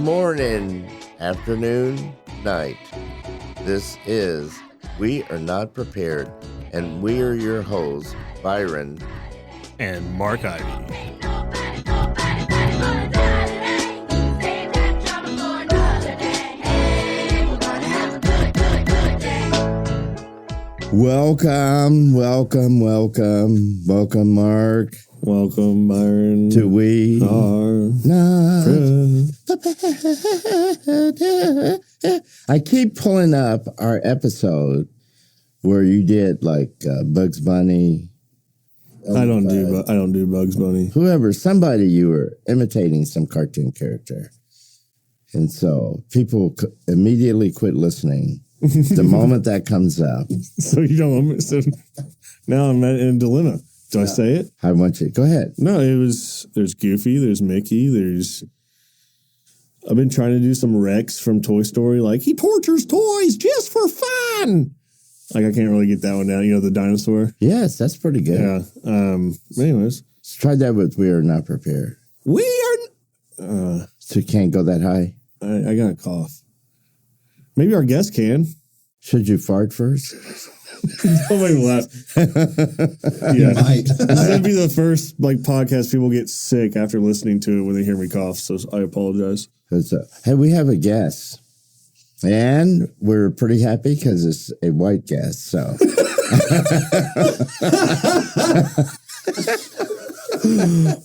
morning, afternoon, night. This is We Are Not Prepared, and we are your hosts, Byron and Mark Ivy. Welcome, Mark. Welcome, Byron. To We Are Not Prepared. I keep pulling up our episode where you did like Bugs Bunny. I don't do Bugs Bunny. Somebody you were imitating some cartoon character, and so people immediately quit listening the moment that comes up. So you don't. So now I'm in a dilemma. Do I say it? I want you. Go ahead. No, there's Goofy, there's Mickey, I've been trying to do some Rex from Toy Story, like he tortures toys just for fun. Like I can't really get that one down. You know, the dinosaur. Yes, that's pretty good. Yeah. Anyways, let's try that with We Are Not Prepared. We are. So you can't go that high. I got a cough. Maybe our guest can. Should you fart first? Don't make me laugh. Yeah. This is going to be the first podcast people get sick after listening to it when they hear me cough, so I apologize. Hey, we have a guest, and we're pretty happy because it's a white guest, so.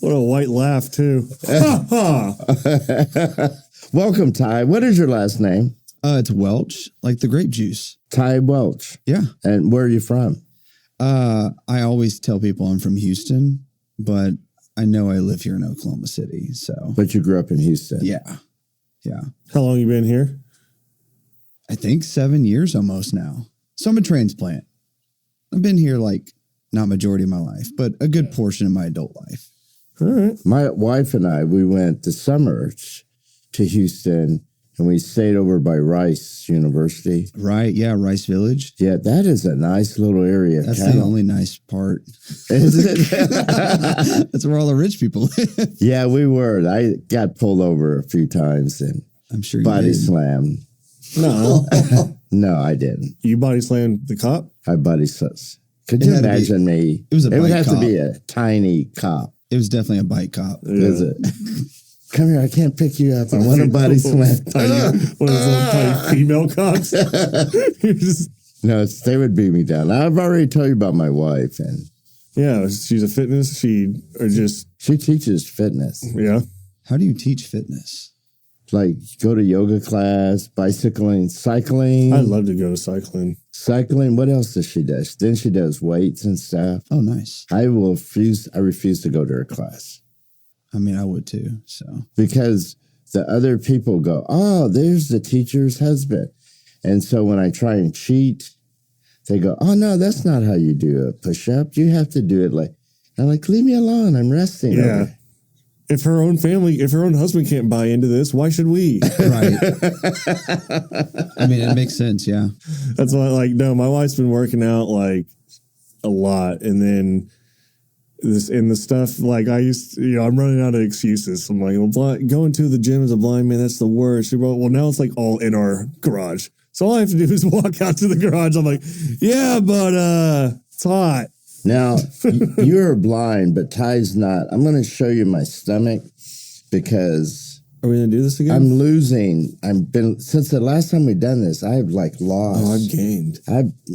What a white laugh, too. Welcome, Ty. What is your last name? It's Welch, like the grape juice. Ty Welch. Yeah. And where are you from? I always tell people I'm from Houston, but I know I live here in Oklahoma City. So. But you grew up in Houston. Yeah. Yeah. How long you been here? I think 7 years almost now. So I'm a transplant. I've been here not majority of my life, but a good portion of my adult life. All right. My wife and I, we went this summer to Houston. And we stayed over by Rice University. Right, yeah, Rice Village. Yeah, that is a nice little area. That's the only nice part. Is it? That's where all the rich people live. Yeah, we were. I got pulled over a few times and I'm sure you body did. slammed. No. No, I didn't. You body slammed the cop? I body slammed. Could you imagine me? It was a bike would have cop. to be a tiny cop. It was definitely a bike cop. Yeah. Is it? Come here, I can't pick you up. I want a body slam. One of those little tiny female cops. No, they would beat me down. I've already told you about my wife, and yeah, she's a fitness. She teaches fitness. Yeah. How do you teach fitness? Like go to yoga class, bicycling, cycling. I'd love to go to cycling. Cycling. What else does she do? Then she does weights and stuff. Oh, nice. I refuse to go to her class. I mean, I would too. So because the other people go, oh, there's the teacher's husband, and so when I try and cheat, they go, oh no, that's not how you do a push-up. You have to do it I'm like, leave me alone. I'm resting. Yeah. If her own husband can't buy into this, why should we? Right. I mean, it makes sense. Yeah. That's why, no, my wife's been working out a lot, and then. The stuff I'm running out of excuses. I'm like, going to the gym as a blind man, that's the worst. Well, now it's all in our garage. So all I have to do is walk out to the garage. I'm like, yeah, but it's hot. Now, you're blind, but Ty's not. I'm going to show you my stomach because... Are we going to do this again? I'm losing. Since the last time we've done this, I've lost. Oh, I've gained.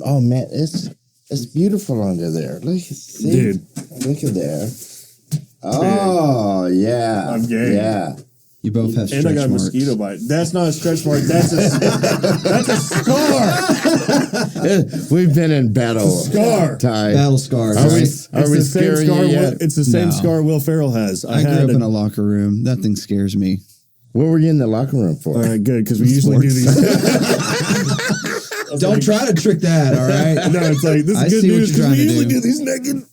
Oh, man, it's beautiful under there. Dude. Look at there. Oh, yeah. I'm gay. Yeah. You both have stretch marks. And I got a marks. mosquito bite. That's not a stretch mark. That's a scar. We've been in battle. Scar. Ty. Battle scars. Are we scaring you yet? It's the same scar Will Ferrell has. I grew up in a locker room. That thing scares me. What were you in the locker room for? All right, good, because we usually do these. Don't try to trick that, all right? No, it's this is good news because we usually do these naked.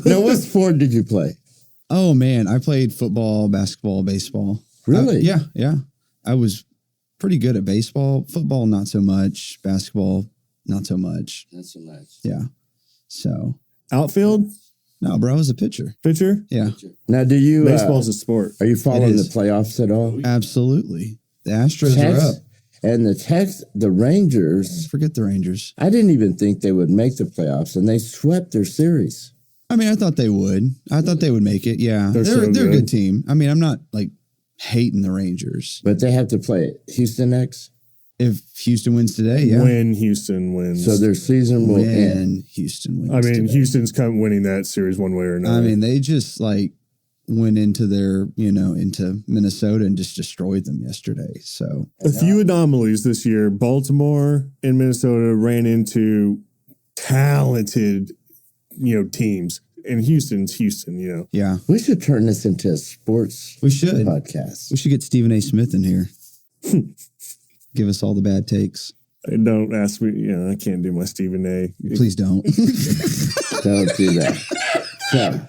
Now, what sport did you play? Oh, man. I played football, basketball, baseball. Really? Yeah. I was pretty good at baseball. Football, not so much. Basketball, not so much. Not so much. Yeah. So. Outfield? No, bro, I was a pitcher. Pitcher? Yeah, Now, do you Baseball's a sport. are you following the is. playoffs at all? absolutely. The Astros Tex- are up. And the Rangers. Forget the Rangers. I didn't even think they would make the playoffs, and they swept their series. I mean, I thought they would. I thought they would make it. Yeah, They're they're so a good. good team. I mean, I'm not like hating the Rangers. But they have to play Houston next, If Houston wins today, yeah. When Houston wins. so their season will end. When Houston wins. I mean, today. Houston's come winning that series one way or another. I mean, they just like went into their, into Minnesota and just destroyed them yesterday. So a few anomalies this year. Baltimore and Minnesota ran into talented, teams. And Houston's Houston, yeah, We should turn this into a sports we should. podcast. We should get Stephen A. Smith in here. Give us all the bad takes. Don't ask me, I can't do my Stephen A. Please don't. Don't do that. So,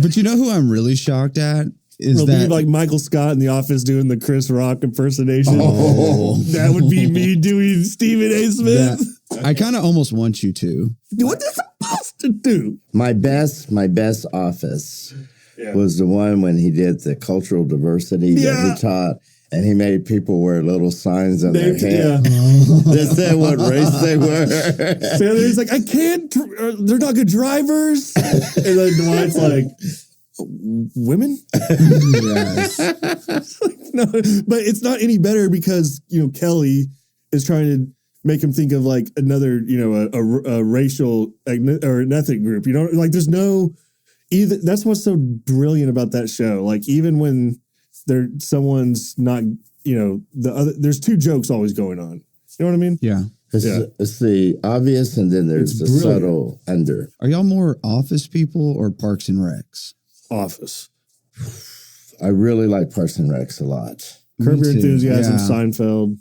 But you know who I'm really shocked at is It'll be that like Michael Scott in The Office doing the Chris Rock impersonation. Oh. That would be me doing Stephen A. Smith. that I kind of almost want you to. What is supposed to do? my best office Yeah. was the one when he did the cultural diversity that Yeah. he taught, and he made people wear little signs on their head Yeah. that said what race they were. So he's like, I can't, they're not good drivers. And then Dwight's like, women? Yes. No, but it's not any better because, Kelly is trying to make him think of like another, a racial or an ethnic group. Like there's no either. That's what's so brilliant about that show. Like even when someone's not, the other, there's two jokes always going on. You know what I mean? Yeah. It's the obvious, and then there's It's the brilliant. subtle under. Are y'all more Office people or Parks and Recs? Office. I really like Parks and Recs a lot. Curb Your too. Enthusiasm, Yeah. Seinfeld.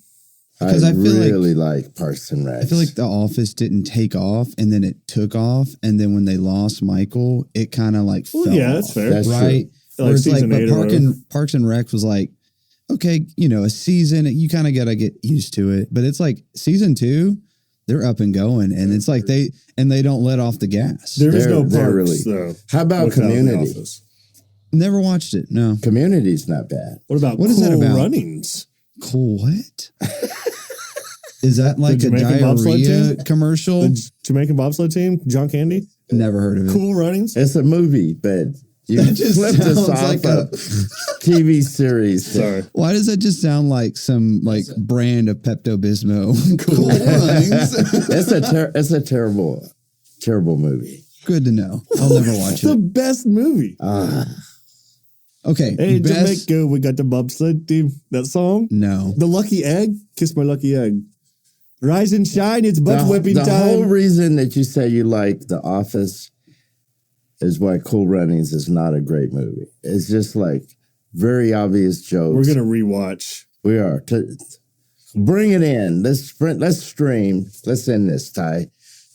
Because I feel really like Parks and Recs. I feel like The Office didn't take off, and then it took off, and then when they lost Michael, it kind of like Well, fell yeah, off, that's fair. That's right? Like Where it's like, season but 8 or whatever. Parks and Rec was like, okay, a season, you kind of got to get used to it. But it's like season 2, they're up and going, and it's like they don't let off the gas. There is no They're parks, really- though. How about without The Community? Office. Never watched it. No. Community's not bad. What about What is that Cool about? Runnings? Cool. What? Is that like a Jamaican bobsled diarrhea team? commercial? The Jamaican bobsled team, John Candy, Never heard of it. Cool Runnings. It's a movie, but you That just flipped us sounds off like a TV series. Sorry. Why does that just sound like some brand of Pepto Bismol? Cool Runnings. It's a terrible movie. Good to know. I'll never watch It's the it. best movie. Okay. Hey, best. Jamaica, we got the bobsled team. That song, No. The Lucky Egg, Kiss My Lucky Egg. Rise and shine, it's butt whipping The whole time. reason that you say you like The Office is why Cool Runnings is not a great movie. It's just like very obvious jokes. We're gonna rewatch. We are. Bring it in. Let's stream. Let's end this, Ty.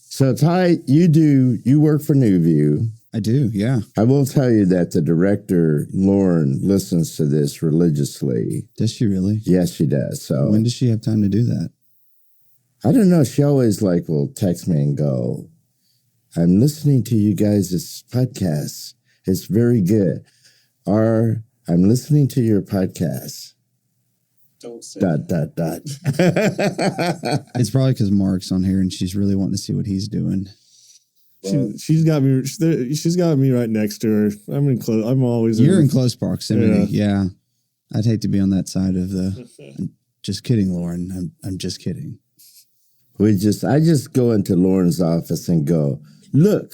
So, Ty, you work for New View. I do. Yeah. I will tell you that the director, Lauren, listens to this religiously. Does she really? Yes, she does. So, When does she have time to do that? I don't know. She always will text me and go, I'm listening to you guys' podcast. It's very good. Or I'm listening to your podcast. Don't say Dot, dot, dot. It's probably because Mark's on here and she's really wanting to see what he's doing. She's got me. She's got me right next to her. I'm in close. I'm always. You're in close proximity. Yeah. I'd hate to be on that side of the. I'm just kidding, Lauren. I'm just kidding. I just go into Lauren's office and go, look,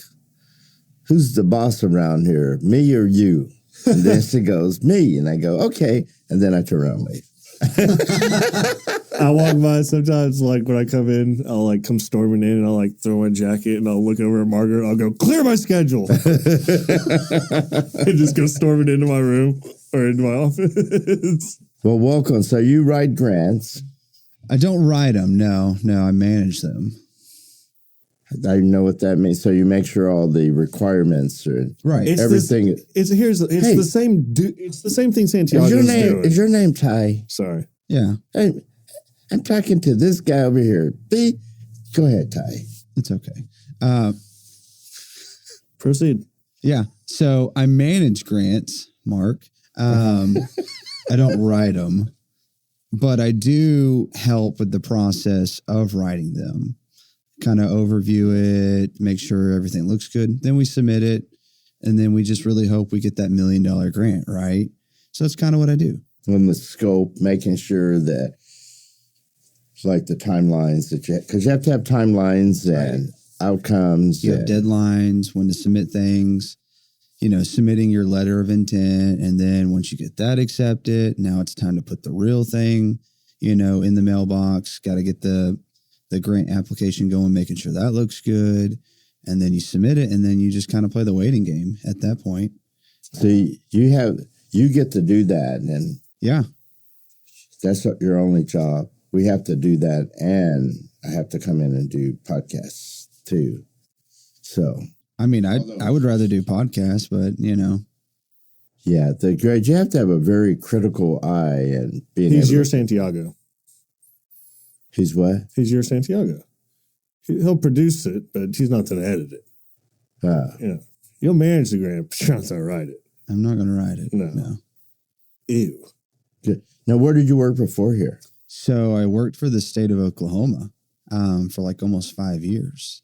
who's the boss around here, me or you? And then she goes, me. And I go, okay. And then I turn around and leave. I walk by sometimes, like when I come in, I'll come storming in and I'll throw my jacket and I'll look over at Margaret. I'll go, clear my schedule. And just go storming into my room or into my office. Well, welcome. So you write grants. I don't write them. No, I manage them. I know what that means. So you make sure all the requirements are Right. everything. It's Hey. the same. It's the same thing Santiago's doing. Is your name Ty? Sorry. Yeah, Hey, I'm talking to this guy over here. Go ahead, Ty. it's okay. Proceed. Yeah. So I manage grants, Mark. I don't write them, but I do help with the process of writing them. Kind of overview it, make sure everything looks good. Then we submit it, and then we just really hope we get that $1 million grant, right? So that's kind of what I do. On the scope, making sure that like the timelines that because you have to have timelines and outcomes. You have deadlines when to submit things, submitting your letter of intent. And then once you get that accepted, now it's time to put the real thing, in the mailbox. Got to get the grant application going, making sure that looks good. And then you submit it, and then you just kind of play the waiting game at that point. So you get to do that. And yeah, that's your only job. We have to do that. And I have to come in and do podcasts too. So, I mean, I would rather do podcasts, but yeah, the grade, you have to have a very critical eye and being He's your Santiago. He's what? He's your Santiago. He'll produce it, but he's not going to edit it. You'll manage the grant, but you're not going to write it. I'm not going to write it. No. Ew. Good. Now, where did you work before here? So I worked for the state of Oklahoma for like almost 5 years.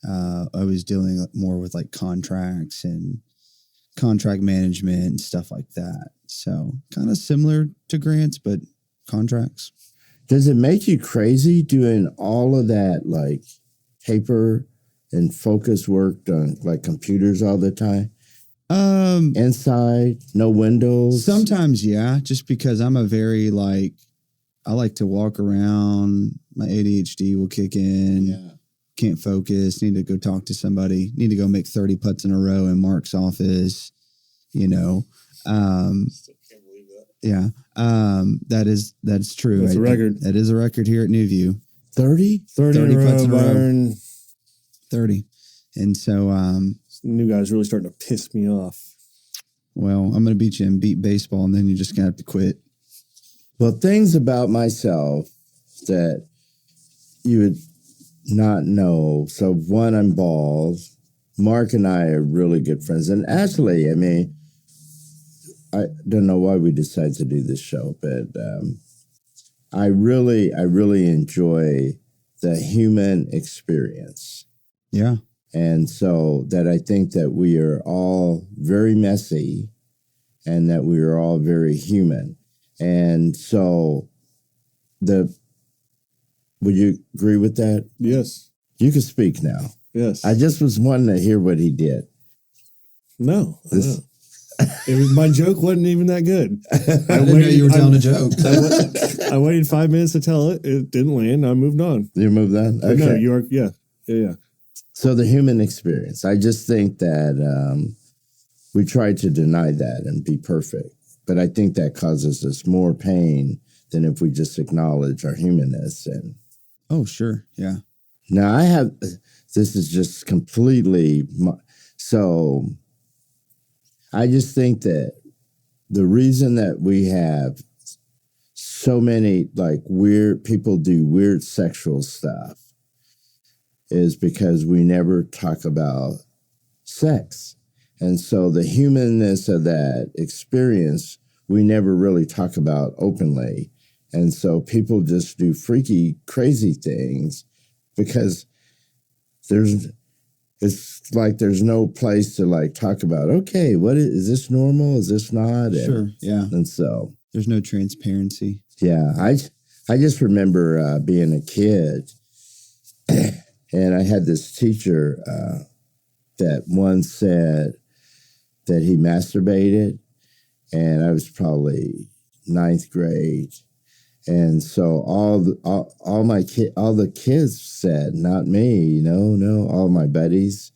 I was dealing more with like contracts and contract management and stuff like that. So kind of similar to grants, but contracts. Does it make you crazy doing all of that like paper and focus work on like computers all the time? Inside, no windows. Sometimes, yeah, just because I'm a very I like to walk around. My ADHD will kick in. Yeah. Can't focus. Need to go talk to somebody. Need to go make 30 putts in a row in Mark's office. Still can't believe that. Yeah. That's true. That's a record. That is a record here at Newview. 30? 30 in a row, Byron. 30. And so, This new guy's really starting to piss me off. well, I'm going to beat you in beat baseball, and then you're just going to have to quit. Well, things about myself that you would not know. So, one, I'm bald. Mark and I are really good friends. And actually, I mean, I don't know why we decided to do this show, but I really enjoy the human experience. Yeah. And so that I think that we are all very messy and that we are all very human. And so would you agree with that? Yes. You can speak now. Yes. I just was wanting to hear what he did. No. My joke wasn't even that good. I didn't know you were telling a joke. I waited 5 minutes to tell it. It didn't land. I moved on. You moved on? But Okay. no, you are. Yeah. So the human experience, I just think that we try to deny that and be perfect. But I think that causes us more pain than if we just acknowledge our humanness. And Oh, sure. Yeah. now this is just completely, so I just think that the reason that we have so many like weird people do weird sexual stuff is because we never talk about sex. And so the humanness of that experience, we never really talk about openly. And so people just do freaky, crazy things because it's like there's no place to like talk about, okay, what is this normal? Is this not? Sure. Yeah. And so There's no transparency. yeah, I just remember being a kid, and I had this teacher that once said that he masturbated, and I was probably 9th grade, and so all the kids said, not me, no, all my buddies,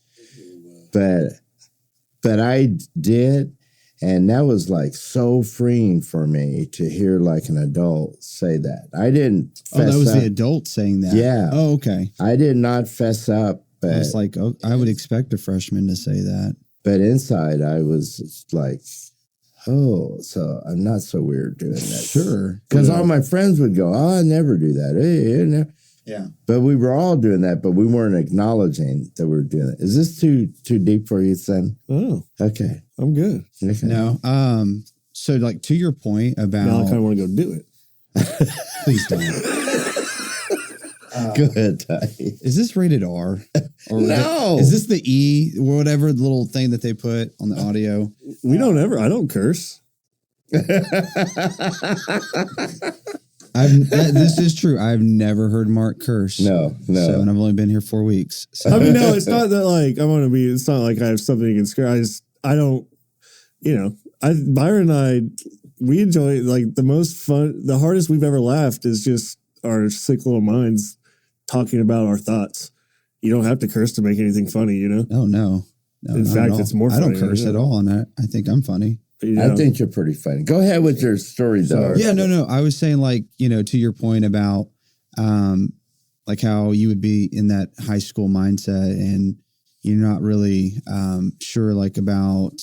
but I did. And that was like so freeing for me to hear like an adult say that. I didn't fess that was up. the adult saying that. Yeah. Oh, okay. I did not fess up, but It's like, I would expect a freshman to say that. but inside I was like, oh, so I'm not so weird doing that. Sure. Because all my friends would go, oh, I never do that. Hey, Yeah. But we were all doing that, but we weren't acknowledging that we were doing it. Is this too deep for you, son? Oh, Okay. I'm good. Okay. No. So like to your point about Now I kind of want to go do it. please don't. Go ahead, Ty. Is this rated R? Or No. is this the E, whatever little thing that they put on the audio? We don't ever. I don't curse. This is true. I've never heard Mark curse. No. So, and I've only been here 4 weeks. So. I mean, no, it's not that like I want to be. It's not like I have something against curse. I don't. Byron and I, we enjoy like the most fun. The hardest we've ever laughed is just our sick little minds talking about our thoughts. You don't have to curse to make anything funny, you know? Oh, no. In fact, it's more funny. I don't curse at all on that. I think I'm funny. I think you're pretty funny. Go ahead with your story, though. Yeah, no. I was saying, like, to your point about like how you would be in that high school mindset and you're not really sure like about,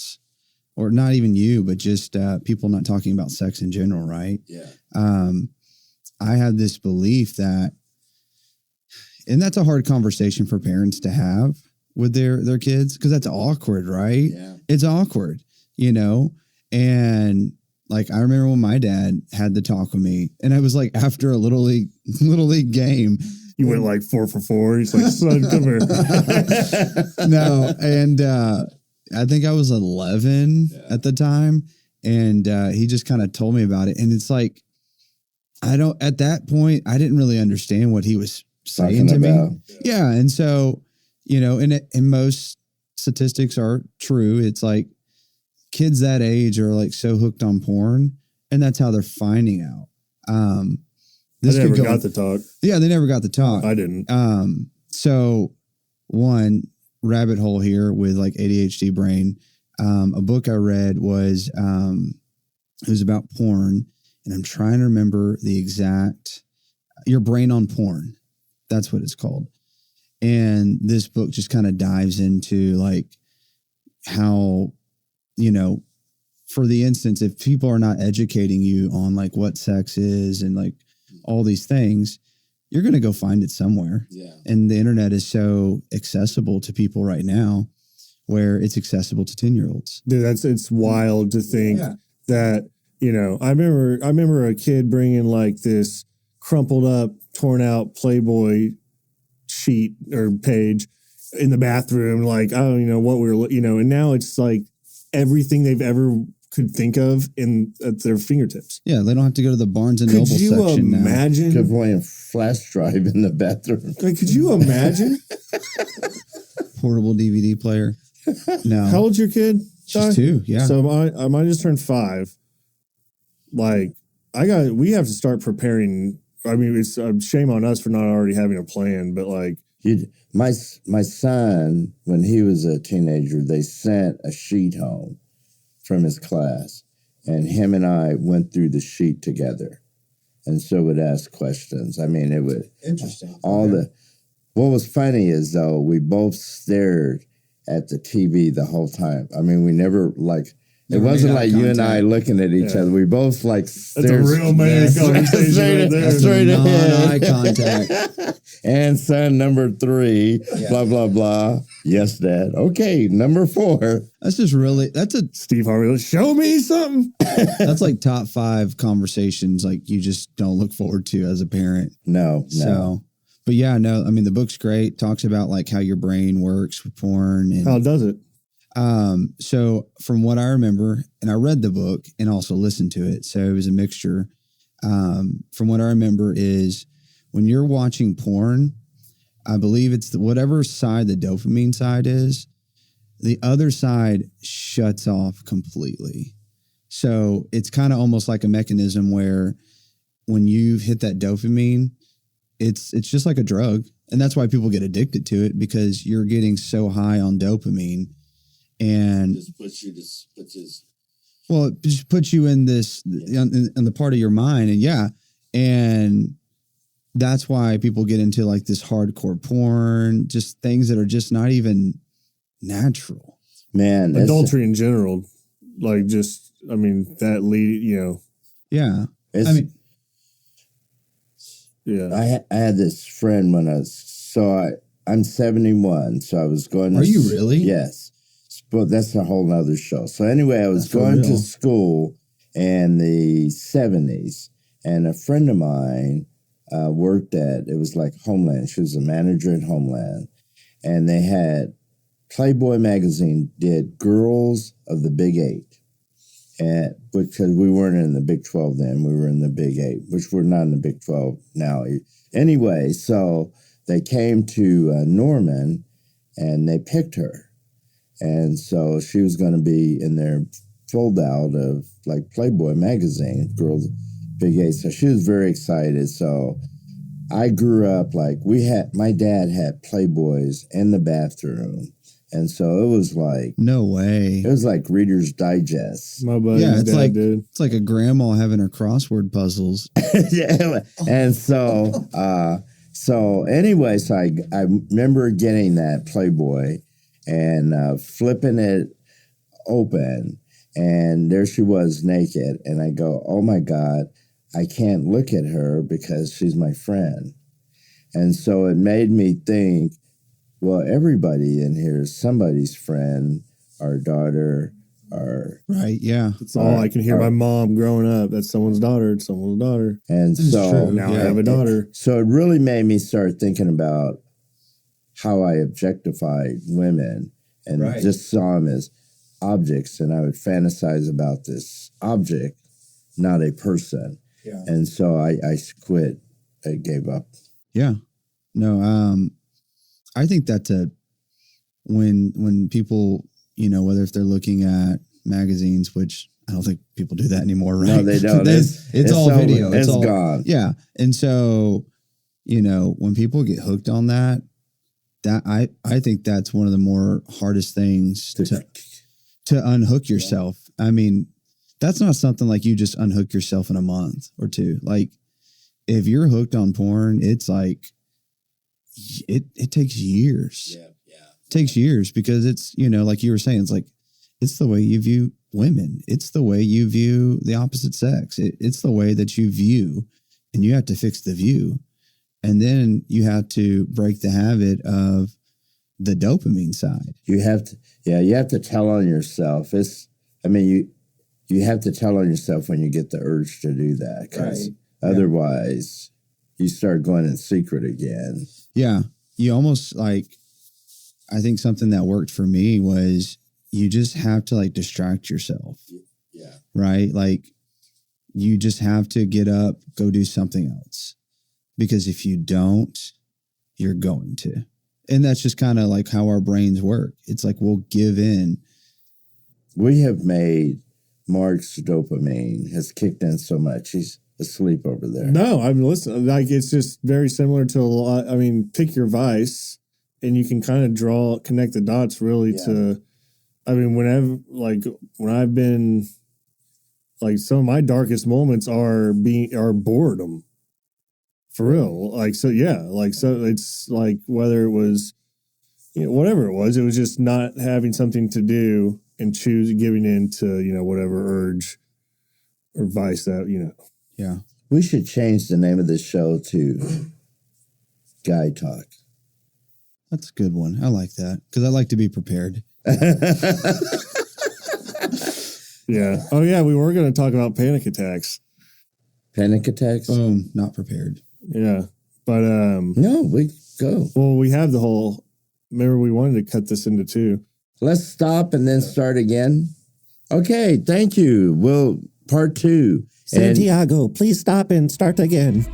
or not even you, but just people not talking about sex in general, right? Yeah. I had this belief that, and that's a hard conversation for parents to have with their kids because that's awkward, right? Yeah. It's awkward, and like I remember when my dad had the talk with me, and I was like after a little league game. You went like 4 for 4. He's like, son, come here. No, and I think I was 11 at the time, and he just kind of told me about it, and it's like at that point I didn't really understand what he was saying to me. Yeah, and so and most statistics are true. It's like kids that age are like so hooked on porn, and that's how they're finding out. They never got the talk. Yeah, they never got the talk. I didn't. So one rabbit hole here with like ADHD brain. A book I read was it was about porn, and I'm trying to remember the exact. Your Brain on Porn, that's what it's called. And this book just kind of dives into like how, for the instance, if people are not educating you on like what sex is and like all these things, you're going to go find it somewhere. Yeah. And the internet is so accessible to people right now where it's accessible to 10-year-olds. Dude, it's wild to think that, I remember a kid bringing like this crumpled up, torn out Playboy sheet or page in the bathroom. Like, I don't know what we were, and now it's like everything they've ever could think of at their fingertips. Yeah, they don't have to go to the Barnes and Noble section now. Could you imagine? Good playing flash drive in the bathroom. Like, could you imagine? Portable DVD player. No. How old's your kid? She's 2, yeah. So mine just turned 5. Like, we have to start preparing. I mean, it's a shame on us for not already having a plan, but like. My son, when he was a teenager, they sent a sheet home from his class, and him and I went through the sheet together, and so would ask questions. I mean, it would interesting. What was funny is though we both stared at the TV the whole time. I mean, we never like. It wasn't like you and I looking at each other. We both like stared. That's a real man conversation right there. Straight ahead. Eye contact. And son number 3, blah, blah, blah. Yes, Dad. Okay, number 4. That's a Steve Harvey. Show me something. That's like top 5 conversations like you just don't look forward to as a parent. No. So, but yeah, no, I mean, the book's great. Talks about like how your brain works with porn. And, how does it? So from what I remember, and I read the book and also listened to it, so it was a mixture. From what I remember is when you're watching porn, I believe it's whatever side the dopamine side is, the other side shuts off completely. So it's kind of almost like a mechanism where when you've hit that dopamine, it's just like a drug. And that's why people get addicted to it, because you're getting so high on dopamine. And Just puts you well, it just puts you in this in the part of your mind, and that's why people get into like this hardcore porn, just things that are just not even natural. Man, adultery in general, like just that lead, Yeah, Yeah. I had this friend when I'm 71, so I was going to... Are you really? Yes. But that's a whole nother show. So anyway, I was That's for going to real. school in the 70s, and a friend of mine worked it was like Homeland. She was a manager at Homeland, and they had Playboy magazine did Girls of the Big Eight, and because we weren't in the Big 12 then, we were in the Big Eight, which we're not in the Big 12 now. Anyway, so they came to Norman, and they picked her. And so she was going to be in their fold out of like Playboy magazine, Girls Big Eight. So she was very excited. So I grew up like my dad had Playboys in the bathroom. And so it was like, No way. it was like Reader's Digest. My buddy's Yeah, it's dad like did. it's like a grandma having her crossword puzzles. Yeah. And so, so anyway, so I remember getting that Playboy and flipping it open, and there she was naked, and I go, oh my God, I can't look at her because she's my friend. And so it made me think, well, everybody in here is somebody's friend, our daughter, our... Right, yeah. That's all I can hear my mom growing up. That's someone's daughter. It's someone's daughter. And This is so true. Now I Yeah. have a daughter. So it really made me start thinking about how I objectified women and Right. just saw them as objects, and I would fantasize about this object, not a person. Yeah. And so I quit. I gave up. Yeah. No, I think that when people, whether if they're looking at magazines, which I don't think people do that anymore, right? No, they don't. It's all over. video. It's all gone. Yeah. And so, when people get hooked on that I think that's one of the more hardest things to unhook yourself. I mean, that's not something like you just unhook yourself in a month or two. Like if you're hooked on porn, it's like it takes years. Yeah. It takes years because it's, like you were saying, it's like it's the way you view women. It's the way you view the opposite sex. It's the way that you view, and you have to fix the view. And then you have to break the habit of the dopamine side. You have to tell on yourself. You have to tell on yourself when you get the urge to do that, because otherwise you start going in secret again. Yeah. You almost like, I think something that worked for me was you just have to like distract yourself. Yeah. Right? Like you just have to get up, go do something else. Because if you don't, you're going to. And that's just kind of like how our brains work. It's like we'll give in. We have made Mark's dopamine has kicked in so much. He's asleep over there. No, I'm listening. Like it's just very similar to a lot. I mean, pick your vice, and you can kind of connect the dots really to. I mean, when I've been, like some of my darkest moments are boredom. For real. Like, so, yeah. Like, so it's like whether it was, whatever it was just not having something to do and giving in to, whatever urge or vice that, Yeah. We should change the name of this show to Guy Talk. That's a good one. I like that because I like to be prepared. Yeah. Oh, yeah. We were going to talk about panic attacks. Panic attacks? Boom. Not prepared. Yeah. But, No, we go. well, we have the whole, remember we wanted to cut this into two. Let's stop and then start again. Okay, thank you. Well, part 2. Santiago, please stop and start again.